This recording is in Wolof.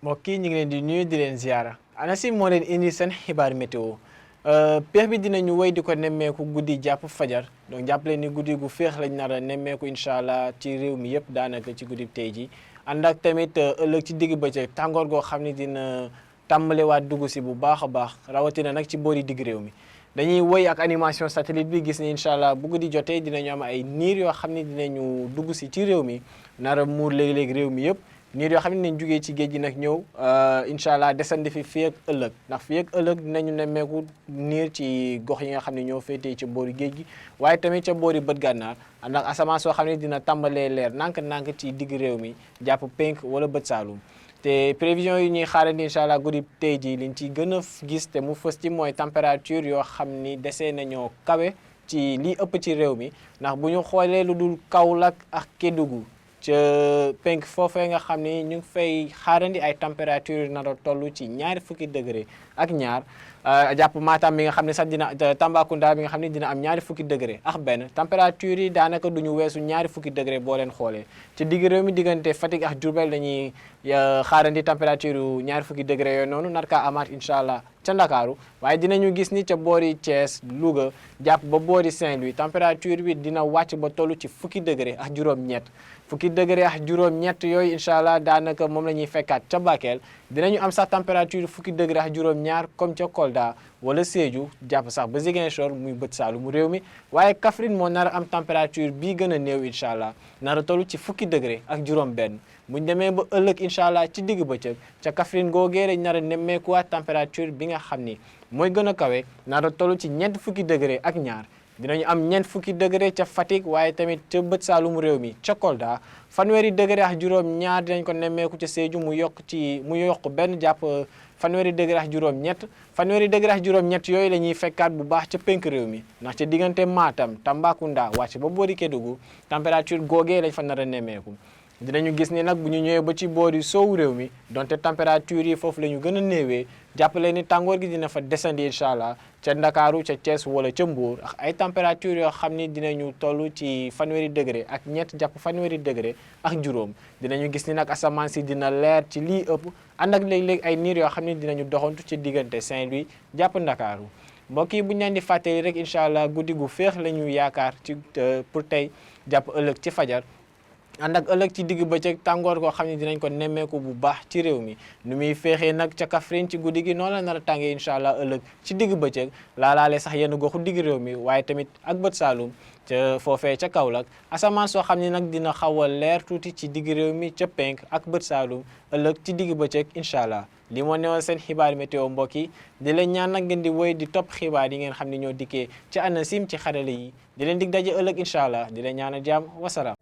mbokk yi ñu ngi leen di nuyu di leen ziara ANACIM moo leen indi seen xibaar météo peex bi dinañu wéy di ko nemmeeku guddi jàpp fajar donc jàpp leen ni guddi gu féex lañ nar a nemmeeku incha allah ci réew mi yëpp daanaka ci guddi tey ji ànd ak tamit ëllëg ci digg bëccëg tàngoor goo xam ne dina tàmbalewaat dugg si bu baax a baax rawatina nag ci boori digg réew mi. dañuy wéy ak animation satellite bi gis ni incha allah bu guddi jotee dinañu am ay niir yoo xam ne dinañu dugg si ci réew mi nar a muur léegi-léegi réew mi yëpp. niir yoo xam ne nañ jugee ci géej gi nag ñëw incha allah desandi fi fii ak ëllëg ndax fii ak ëllëg dinañu nemmeeku niir ci gox yi nga xam ne ñoo féetee ci boori géej gi waaye tamit ca boori bët gànnaar ndax asamaan soo xam ne dina tàmbalee leer nànk-nànk ci digg réew mi jàpp penk wala bët saalum te prévision yi ñuy xaarandi incha allah guddi tey jii liñ ci gën a gis te mu fës ci mooy température yoo xam ni desee nañoo kawe ci lii ëpp ci réew mi ndax bu ñu xoolee lu dul Kaolack ak Kédougou ca penk foofee nga xam ni ñu ngi fay xaarandi ay température nar a toll ci ñaari fukki degré ak ñaar jàpp Matam bi nga xam ne sax dina Tambacounda bi nga xam ne dina am ñaari fukki degré ak benn température yi daanaka duñu weesu ñaari fukki degré boo leen xoolee ci digg réew mi diggante Fatick ak Diourbel dañuy xaarandi température yu ñaari fukki degré yooyu noonu nar kaa amaat incha allah ca Ndakaaru waaye dinañu gis ni ca boori Thiès Louga jàpp ba boori Saint-Louis température bi dina wàcc ba toll ci fukki degré ak juróom-ñett fukki degré ak juróom-ñett yooyu incha allah daanaka moom la ñuy fekkaat ca Bakel dinañu am sax température fukki degré ak juróom-ñaar comme ca Kolda wala Sédhiou jàpp sax ba Ziguinchor muy bët saalu mu réew mi waaye Kaffrine moo nar a am température bii gën a néew incha allah nar a toll ci fukki degré ak juróom-benn buñ demee ba ëllëg incha allah ci digg bëccëg ca Kaffrine googee lañ nar a nemmeekuwaat température bi nga xam ni mooy gën a kawe nar a toll ci ñeent fukki degré ak ñaar. dinañu am ñeent fukki degré ca Fatick waaye tamit ca bët saalum réew mi ca Kolda fanweeri degré ak juróom-ñaar dinañ ko nemmeeku ca Sédhiou mu yokk benn jàpp fanweeri degré ak juróom-ñett fanweeri degré ak juróom-ñett yooyu la ñuy fekkaat bu baax ca penk réew mi ndax ca diggante Matam Tambacounda wàcc ba boori Kédougou température googee lañ fa nar a nemmeeku. dinañu gis ni nag bu ñu ñëwee ba ci boori soowu réew mi donte température yi foofu la ñu gën a néewee jàppale ni tàngoor gi dina fa desandi incha allah ca Ndakaaru ca Thiès wala ca Mbour ak ay température yoo xam ni dinañu toll ci fanweeri degré ak ñett jàpp fanweeri degré ak juróom dinañu gis ni nag asamaan si dina leer ci lii ëpp ànd ak léeg-léeg ay niir yoo xam ni dinañu doxantu ci diggante Saint-Louis jàpp Ndakaaru mbokk yi bu ñu leen di fàttali rek incha allah guddi gu féex la ñu yaakaar ci pour tey jàpp ëllëg ci fajar. ànd ak ëllëg ci digg bëccëg tàngoor koo xam ne dinañ ko nemmeeku bu baax ci réew mi nu muy féexee nag ca Kaffrine ci guddi gi noonu la nar a tàngee incha allah ëllëg ci digg bëccëg laalaale sax yenn goxu digg réew mi waaye tamit ak bët saalum ca foofee ca Kaolack asamaan soo xam ne nag dina xaw a leer tuuti ci digg réew mi ca penk ak bët saalum ëllëg ci digg bëccëg incha allah li moo newoon seen xibaar météo mbokk yi di leen ñaan nag ngeen di wéy di topp xibaar yi ngeen xam ne ñoo dikkee ci ANACIM ci xarale yi di leen dig daje ëllëg incha allah di leen ñaan a jàmm wasalaam